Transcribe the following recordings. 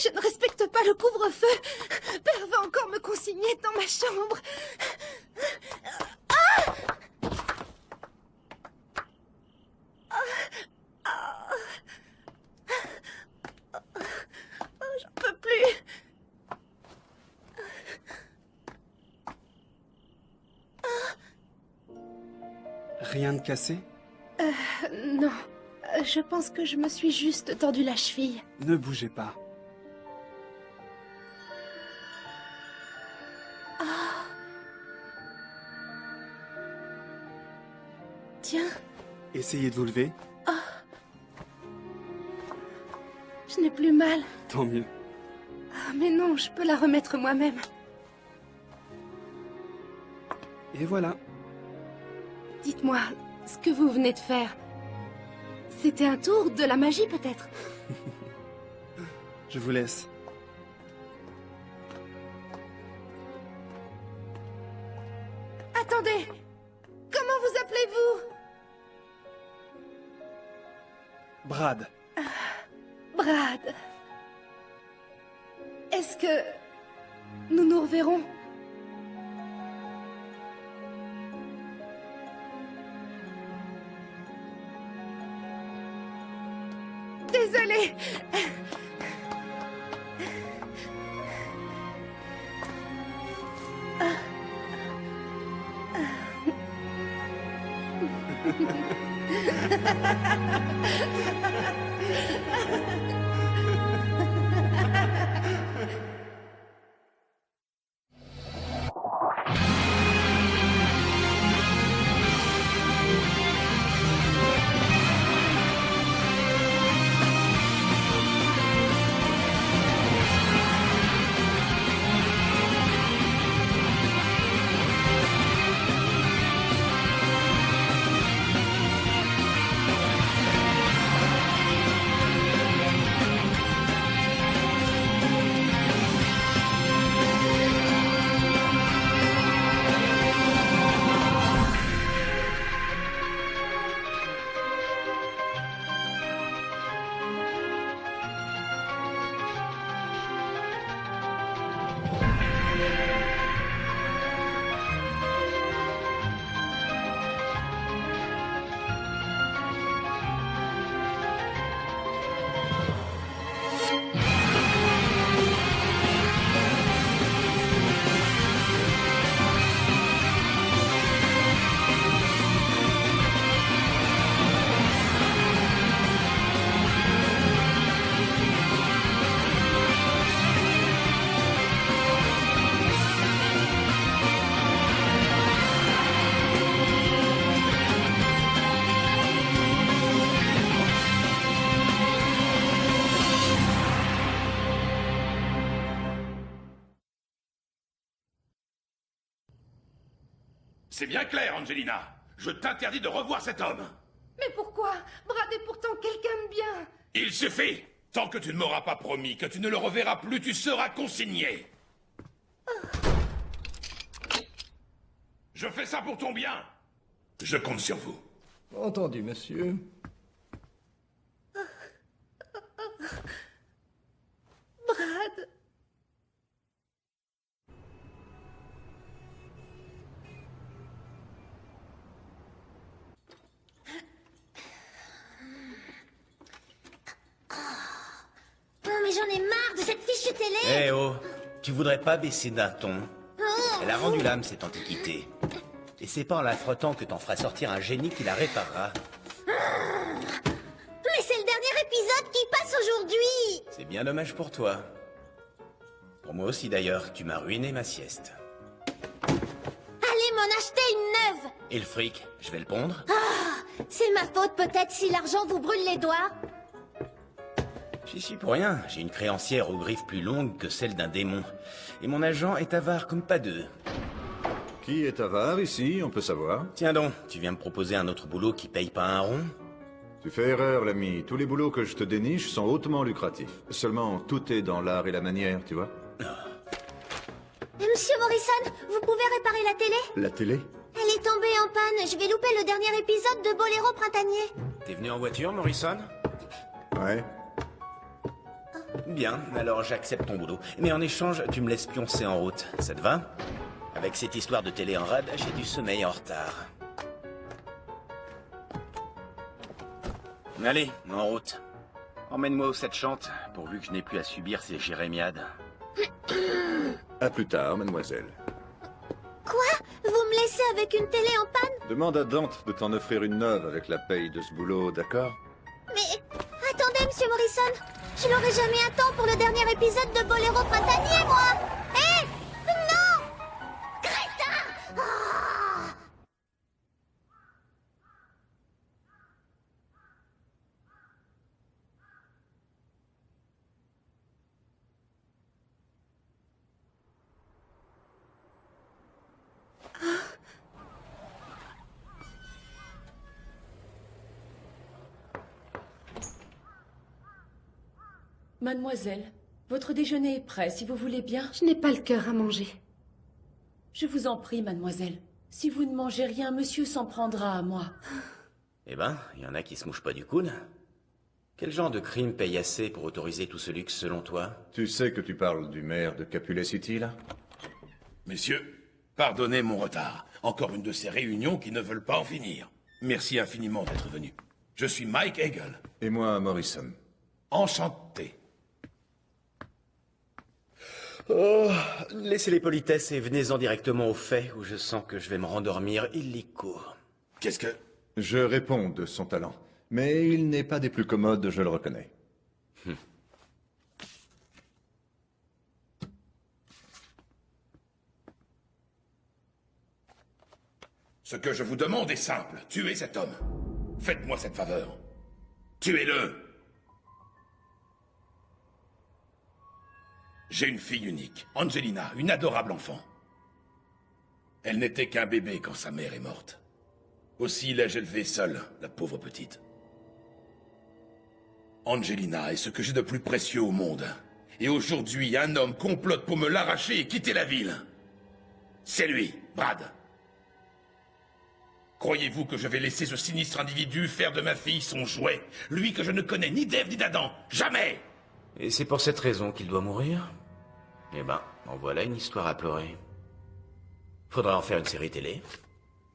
Je ne respecte pas le couvre-feu. Père va encore me consigner dans ma chambre. J'en peux plus. Rien de cassé? Non. Je pense que je me suis juste tordu la cheville. Ne bougez pas. Tiens, Essayez de vous lever. je n'ai plus mal. Tant mieux. Ah, mais non, je peux la remettre moi-même. Et voilà. Dites-moi, ce que vous venez de faire, c'était un tour de la magie peut-être? Je vous laisse. Attendez! Comment vous appelez-vous? Brad. Brad. Est-ce que nous nous reverrons? Désolée. C'est bien clair, Angelina. Je t'interdis de revoir cet homme. Mais pourquoi? Brad est pourtant quelqu'un de bien. Il suffit. Tant que tu ne m'auras pas promis que tu ne le reverras plus, tu seras consigné. Je fais ça pour ton bien. Je compte sur vous. Entendu, monsieur. Brad. Oh, mais j'en ai marre de cette fichue télé. Eh oh, tu voudrais pas baisser d'un ton? Oh. Elle a rendu l'âme, cette antiquité. Et c'est pas en la frottant que t'en feras sortir un génie qui la réparera. Mais c'est le dernier épisode qui passe aujourd'hui. C'est bien dommage pour toi. Pour moi aussi d'ailleurs, tu m'as ruiné ma sieste. Allez m'en acheter une neuve. Et le fric, je vais le pondre? C'est ma faute peut-être si l'argent vous brûle les doigts. J'y suis pour rien. J'ai une créancière aux griffes plus longues que celle d'un démon. Et mon agent est avare comme pas deux. Qui est avare ici, on peut savoir? Tiens donc, tu viens me proposer un autre boulot qui paye pas un rond? Tu fais erreur, l'ami. Tous les boulots que je te déniche sont hautement lucratifs. Seulement, tout est dans l'art et la manière, tu vois? Et Monsieur Morrison, vous pouvez réparer la télé? La télé? Elle est tombée en panne. Je vais louper le dernier épisode de Boléro printanier. T'es venu en voiture, Morrison? Ouais. Bien, alors j'accepte ton boulot. Mais en échange, tu me laisses pioncer en route. Ça te va? Avec cette histoire de télé en rade, j'ai du sommeil en retard. Allez, en route. Emmène-moi au 7 chantes, pourvu que je n'ai plus à subir ces jérémiades. À plus tard, mademoiselle. Quoi? Vous me laissez avec une télé en panne? Demande à Dante de t'en offrir une neuve avec la paye de ce boulot, d'accord? Mais... Attendez, Monsieur Morrison. Je n'aurai jamais un temps pour le dernier épisode de Boléro printanier, moi. Hé! Non! Crétin! Ah! Mademoiselle, votre déjeuner est prêt, si vous voulez bien. Je n'ai pas le cœur à manger. Je vous en prie, mademoiselle. Si vous ne mangez rien, monsieur s'en prendra à moi. Eh ben, il y en a qui se mouchent pas du coude. Quel genre de crime paye assez pour autoriser tout ce luxe, selon toi? Tu sais que tu parles du maire de Capulet City, là? Messieurs, pardonnez mon retard. Encore une de ces réunions qui ne veulent pas en finir. Merci infiniment d'être venus. Je suis Mike Hegel. Et moi, Morrison. Enchanté. Oh, laissez les politesses et venez-en directement au fait, où je sens que je vais me rendormir illico. Qu'est-ce que... Je réponds de son talent. Mais il n'est pas des plus commodes, je le reconnais. Ce que je vous demande est simple. Tuez cet homme. Faites-moi cette faveur. Tuez-le. J'ai une fille unique, Angelina, une adorable enfant. Elle n'était qu'un bébé quand sa mère est morte. Aussi l'ai-je élevée seule, la pauvre petite. Angelina est ce que j'ai de plus précieux au monde. Et aujourd'hui, un homme complote pour me l'arracher et quitter la ville. C'est lui, Brad. Croyez-vous que je vais laisser ce sinistre individu faire de ma fille son jouet? Lui que je ne connais ni d'Ève ni d'Adam. Jamais! Et c'est pour cette raison qu'il doit mourir? Eh ben, en voilà une histoire à pleurer. Faudra en faire une série télé.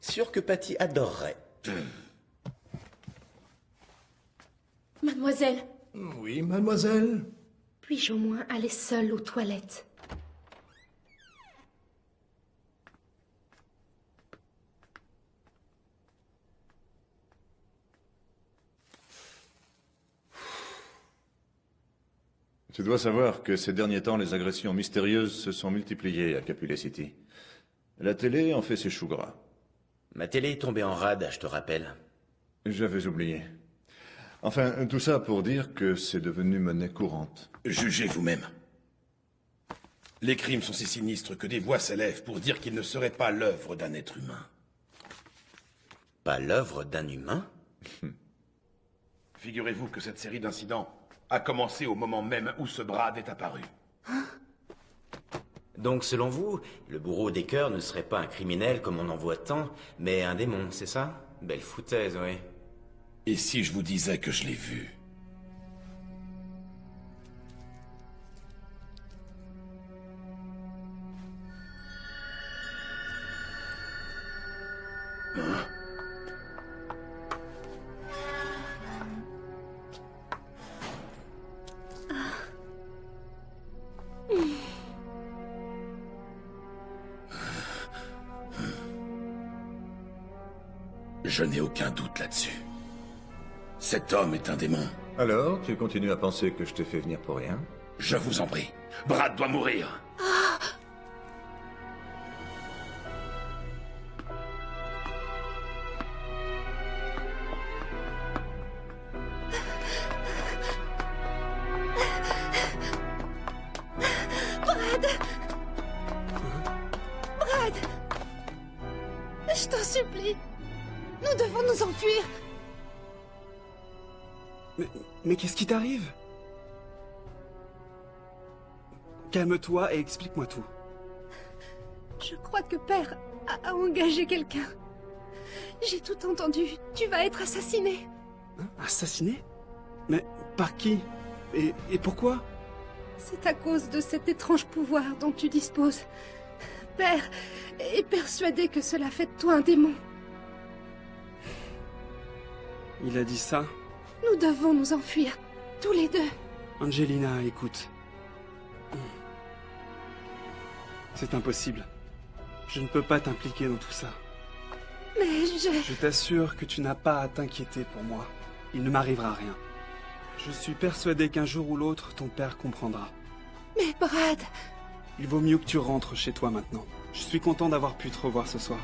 Sûr que Patty adorerait. Mademoiselle, Oui, mademoiselle. Puis-je au moins aller seule aux toilettes? Tu dois savoir que ces derniers temps, les agressions mystérieuses se sont multipliées à Capulet City. La télé en fait ses choux gras. Ma télé est tombée en rade, je te rappelle. J'avais oublié. Enfin, tout ça pour dire que c'est devenu monnaie courante. Jugez vous-même. Les crimes sont si sinistres que des voix s'élèvent pour dire qu'ils ne seraient pas l'œuvre d'un être humain. Pas l'œuvre d'un humain? Figurez-vous que cette série d'incidents a commencé au moment même où ce Brad est apparu. Donc, selon vous, le bourreau des cœurs ne serait pas un criminel comme on en voit tant, mais un démon, c'est ça? Belle foutaise, oui. Et si je vous disais que je l'ai vu? Je n'ai aucun doute là-dessus. Cet homme est un démon. Alors, tu continues à penser que je t'ai fait venir pour rien? Je vous en prie. Brad doit mourir. Brad! Je t'en supplie. Nous devons nous enfuir. Mais qu'est-ce qui t'arrive? Calme-toi et explique-moi tout. Je crois que Père a engagé quelqu'un. J'ai tout entendu. Tu vas être assassiné. Hein? Assassiné? Mais par qui? Et pourquoi? C'est à cause de cet étrange pouvoir dont tu disposes. Père est persuadé que cela fait de toi un démon. Il a dit ça? Nous devons nous enfuir, tous les deux. Angelina, écoute. C'est impossible. Je ne peux pas t'impliquer dans tout ça. Mais Je t'assure que tu n'as pas à t'inquiéter pour moi. Il ne m'arrivera rien. Je suis persuadé qu'un jour ou l'autre, ton père comprendra. Mais Brad... Il vaut mieux que tu rentres chez toi maintenant. Je suis content d'avoir pu te revoir ce soir.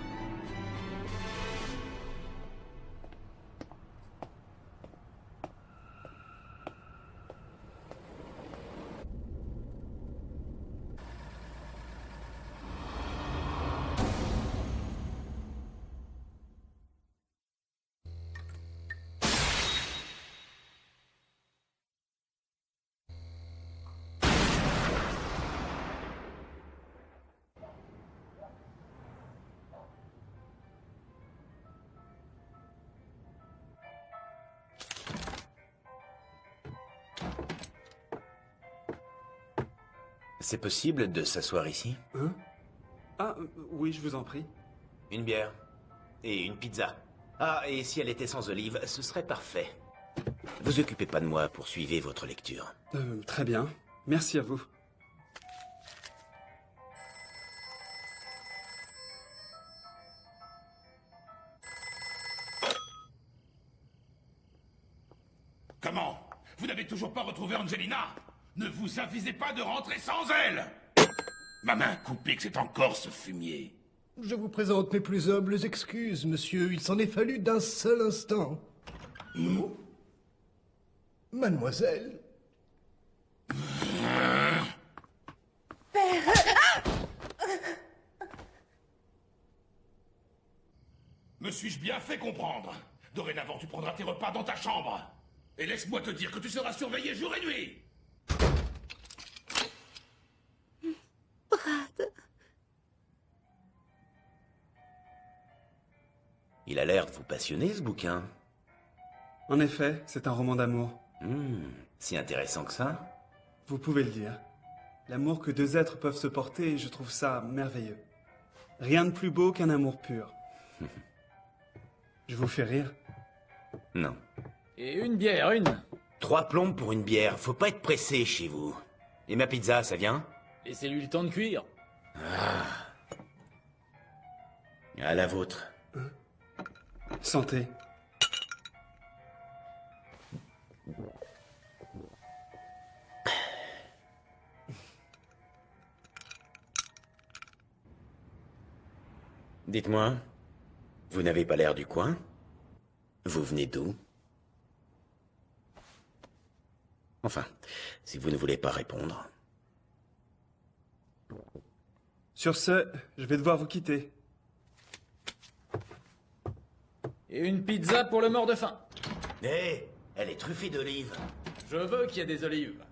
C'est possible de s'asseoir ici? Hein? Ah, oui, je vous en prie. Une bière. Et une pizza. Ah, et si elle était sans olive, ce serait parfait. Vous occupez pas de moi, poursuivez votre lecture. Très bien. Merci à vous. Comment? Vous n'avez toujours pas retrouvé Angelina? Ne vous avisez pas de rentrer sans elle! Ma main coupée que c'est encore ce fumier. Je vous présente mes plus humbles excuses, monsieur. Il s'en est fallu d'un seul instant. Mademoiselle. Me suis-je bien fait comprendre? Dorénavant, tu prendras tes repas dans ta chambre. Et laisse-moi te dire que tu seras surveillé jour et nuit. Brad... Il a l'air de vous passionner, ce bouquin. En effet, c'est un roman d'amour. Si intéressant que ça. Vous pouvez le dire. L'amour que deux êtres peuvent se porter, je trouve ça merveilleux. Rien de plus beau qu'un amour pur. Je vous fais rire? Non. Et une bière, une. 3 plombes pour une bière, faut pas être pressé chez vous. Et ma pizza, ça vient? Laissez-lui le temps de cuire. À la vôtre. Santé. Dites-moi, vous n'avez pas l'air du coin? Vous venez d'où? Enfin, si vous ne voulez pas répondre. Sur ce, je vais devoir vous quitter. Et une pizza pour le mort de faim. Hé, elle est truffée d'olives. Je veux qu'il y ait des olives.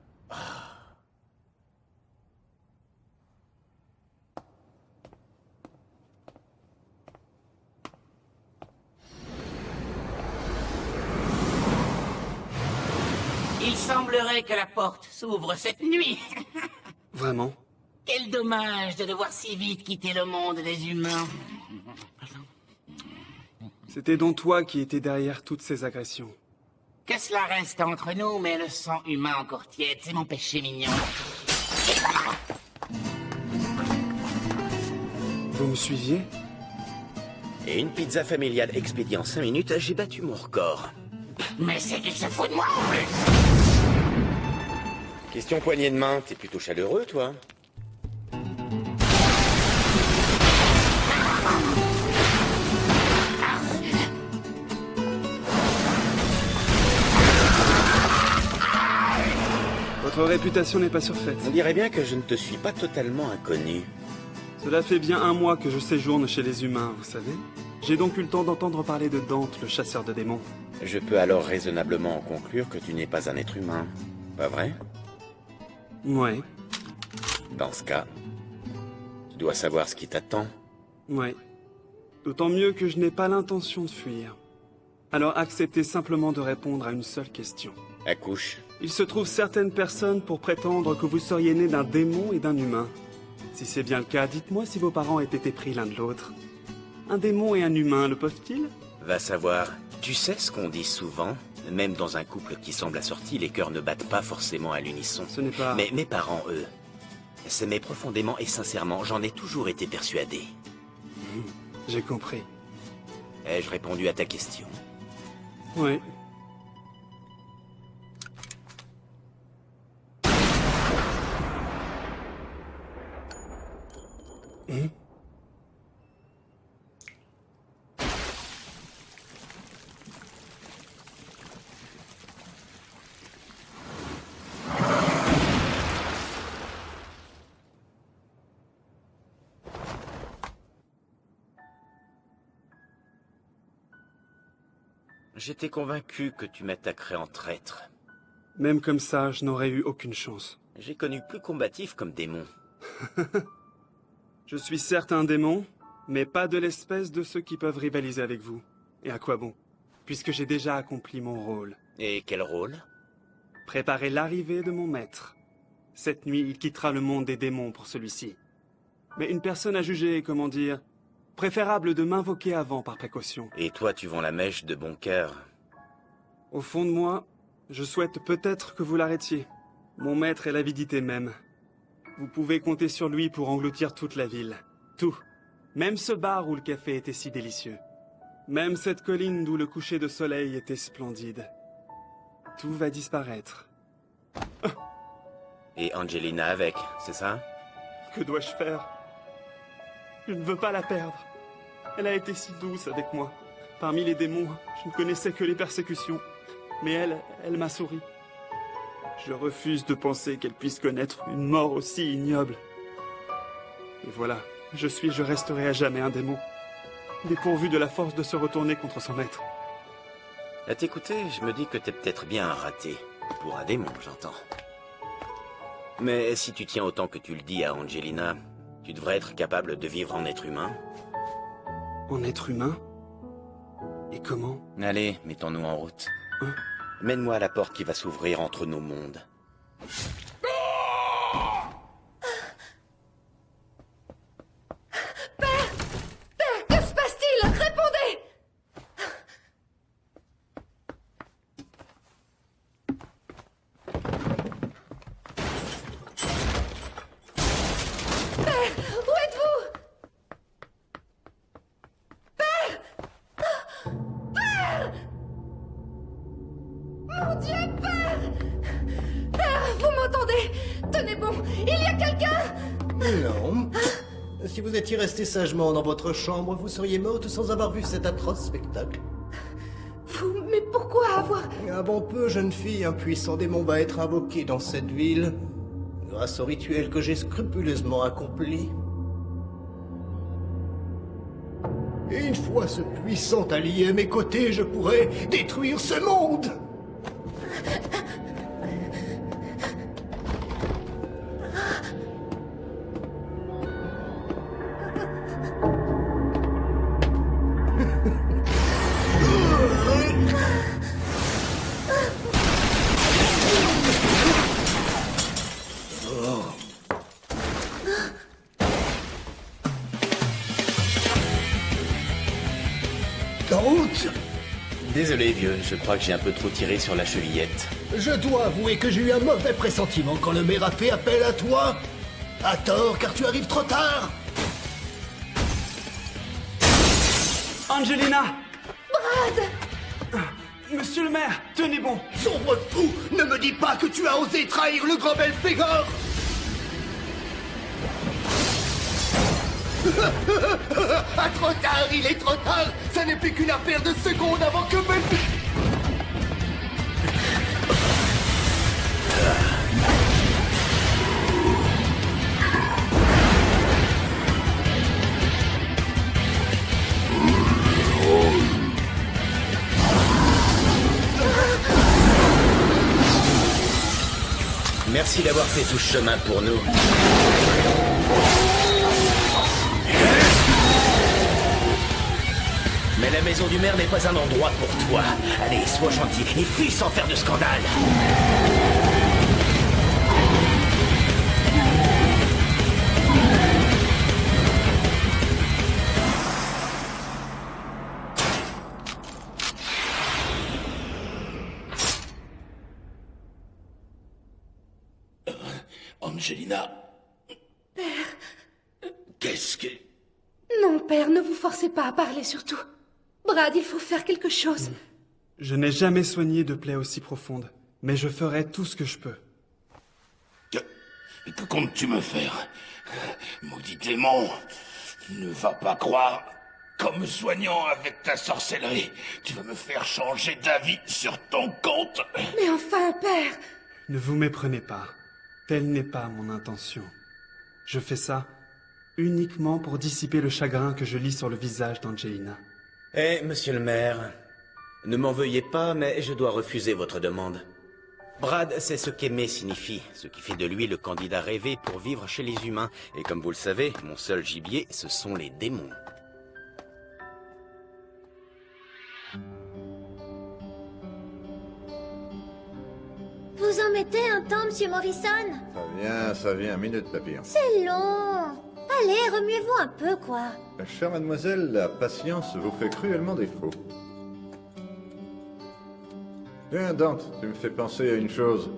Il semblerait que la porte s'ouvre cette nuit. Vraiment? Quel dommage de devoir si vite quitter le monde des humains. C'était donc toi qui étais derrière toutes ces agressions. Que cela reste entre nous, mais le sang humain encore tiède, c'est mon péché mignon. Vous me suiviez? Et une pizza familiale expédiée en 5 minutes, j'ai battu mon record. Mais c'est qu'il se fout de moi en plus. Question poignée de main, t'es plutôt chaleureux, toi? Votre réputation n'est pas surfaite. On dirait bien que je ne te suis pas totalement inconnu. Cela fait bien 1 mois que je séjourne chez les humains, vous savez. J'ai donc eu le temps d'entendre parler de Dante, le chasseur de démons. Je peux alors raisonnablement en conclure que tu n'es pas un être humain, pas vrai? Ouais, Dans ce cas, tu dois savoir ce qui t'attend. ouais. D'autant mieux que je n'ai pas l'intention de fuir. Alors acceptez simplement de répondre à une seule question. Accouche, Il se trouve certaines personnes pour prétendre que vous seriez né d'un démon et d'un humain. Si c'est bien le cas, dites-moi si vos parents étaient épris l'un de l'autre. Un démon et un humain, le peuvent-ils? Va savoir. Tu sais ce qu'on dit souvent? Même dans un couple qui semble assorti, les cœurs ne battent pas forcément à l'unisson. Ce n'est pas... Mais mes parents, eux, s'aimaient profondément et sincèrement. J'en ai toujours été persuadé. J'ai compris. Ai-je répondu à ta question? Oui. J'étais convaincu que tu m'attaquerais en traître. Même comme ça, je n'aurais eu aucune chance. J'ai connu plus combatif comme démon. Je suis certes un démon, mais pas de l'espèce de ceux qui peuvent rivaliser avec vous. Et à quoi bon? Puisque j'ai déjà accompli mon rôle. Et quel rôle? Préparer l'arrivée de mon maître. Cette nuit, il quittera le monde des démons pour celui-ci. Mais une personne a jugé, comment dire, préférable de m'invoquer avant par précaution. Et toi, tu vends la mèche de bon cœur. Au fond de moi, je souhaite peut-être que vous l'arrêtiez. Mon maître est l'avidité même. Vous pouvez compter sur lui pour engloutir toute la ville. Tout. Même ce bar où le café était si délicieux. Même cette colline d'où le coucher de soleil était splendide. Tout va disparaître. Et Angelina avec, c'est ça? Que dois-je faire? Je ne veux pas la perdre. Elle a été si douce avec moi. Parmi les démons, je ne connaissais que les persécutions. Mais elle m'a souri. Je refuse de penser qu'elle puisse connaître une mort aussi ignoble. Et voilà, je resterai à jamais un démon. Dépourvu de la force de se retourner contre son maître. À t'écouter, je me dis que t'es peut-être bien un raté. Pour un démon, j'entends. Mais si tu tiens autant que tu le dis à Angelina, tu devrais être capable de vivre en être humain. En être humain? Et comment? Allez, mettons-nous en route. Hein? Mène-moi à la porte qui va s'ouvrir entre nos mondes. Père, que se passe-t-il? Répondez! Père, où êtes-vous? Père! Mon Dieu, Père! Père, vous m'entendez? Tenez bon, il y a quelqu'un? Non. Si vous étiez resté sagement dans votre chambre, vous seriez morte sans avoir vu cet atroce spectacle. Mais pourquoi avoir... Avant peu, jeune fille, un puissant démon va être invoqué dans cette ville, grâce au rituel que j'ai scrupuleusement accompli. Et une fois ce puissant allié à mes côtés, je pourrai détruire ce monde! Désolé, vieux, je crois que j'ai un peu trop tiré sur la chevillette. Je dois avouer que j'ai eu un mauvais pressentiment quand le maire a fait appel à toi. À tort, car tu arrives trop tard. Angelina! Brad! Monsieur le maire, tenez bon! Sombre fou, ne me dis pas que tu as osé trahir le grand Belphégor! Ah, trop tard, il est trop tard! Ça n'est plus qu'une affaire de secondes avant que Belphégor... Merci d'avoir fait tout ce chemin pour nous. Mais la maison du maire n'est pas un endroit pour toi. Allez, sois gentil et fuis sans faire de scandale. Angelina. Qu'est-ce que... Non, père, ne vous forcez pas à parler surtout. Brad, il faut faire quelque chose. Je n'ai jamais soigné de plaie aussi profonde, mais je ferai tout ce que je peux. Que comptes-tu me faire? Maudit démon, ne va pas croire qu'en me soignant avec ta sorcellerie, tu vas me faire changer d'avis sur ton compte. Mais enfin, père! Ne vous méprenez pas. Telle n'est pas mon intention. Je fais ça uniquement pour dissiper le chagrin que je lis sur le visage d'Angelina. Eh, monsieur le maire, ne m'en veuillez pas, mais je dois refuser votre demande. Brad sait ce qu'aimer signifie, ce qui fait de lui le candidat rêvé pour vivre chez les humains. Et comme vous le savez, mon seul gibier, ce sont les démons. Vous en mettez un temps, monsieur Morrison? Ça vient, minute, papillon. C'est long. Allez, remuez-vous un peu, quoi. Chère mademoiselle, la patience vous fait cruellement défaut. Tiens, Dante, tu me fais penser à une chose.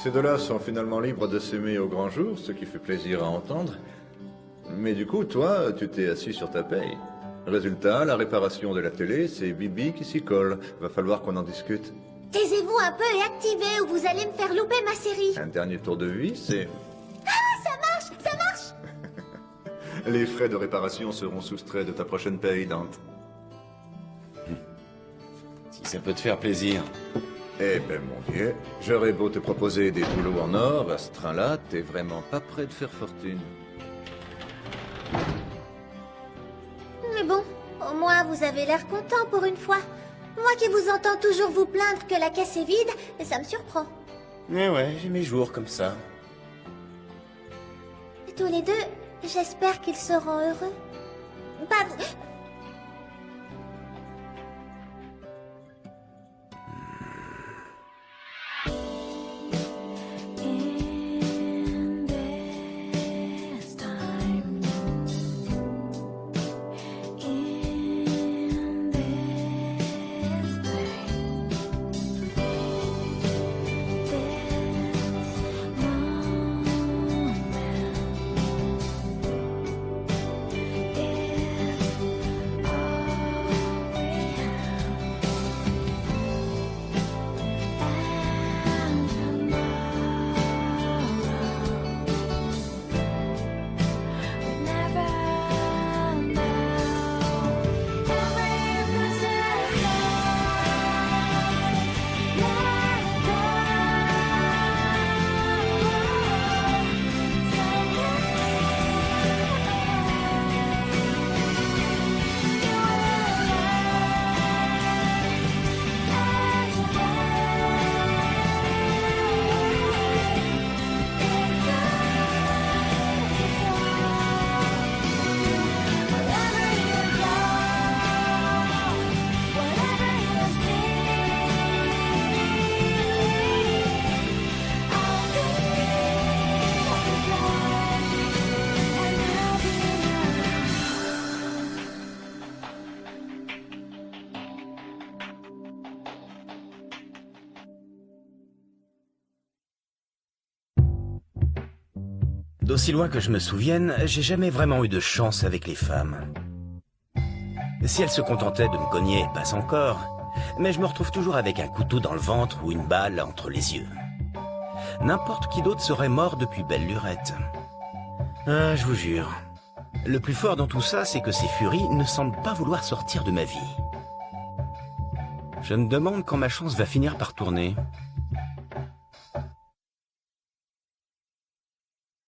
Ces deux-là sont finalement libres de s'aimer au grand jour, ce qui fait plaisir à entendre. Mais du coup, toi, tu t'es assis sur ta paye. Résultat, la réparation de la télé, c'est Bibi qui s'y colle. Va falloir qu'on en discute. Taisez-vous un peu et activez ou vous allez me faire louper ma série. Un dernier tour de vie, c'est... Ah, ça marche, ça marche. Les frais de réparation seront soustraits de ta prochaine paye, Dante. Si ça peut te faire plaisir. Eh ben, mon Dieu, j'aurais beau te proposer des boulots en or, à ce train-là, t'es vraiment pas prêt de faire fortune. Mais bon, au moins vous avez l'air content pour une fois. Moi qui vous entends toujours vous plaindre que la caisse est vide, ça me surprend. Mais ouais, j'ai mes jours comme ça. Et tous les deux, j'espère qu'ils seront heureux. Pas vous... D'aussi loin que je me souvienne, j'ai jamais vraiment eu de chance avec les femmes. Si elles se contentaient de me cogner, passe encore, mais je me retrouve toujours avec un couteau dans le ventre ou une balle entre les yeux. N'importe qui d'autre serait mort depuis belle lurette. Ah, je vous jure. Le plus fort dans tout ça, c'est que ces furies ne semblent pas vouloir sortir de ma vie. Je me demande quand ma chance va finir par tourner.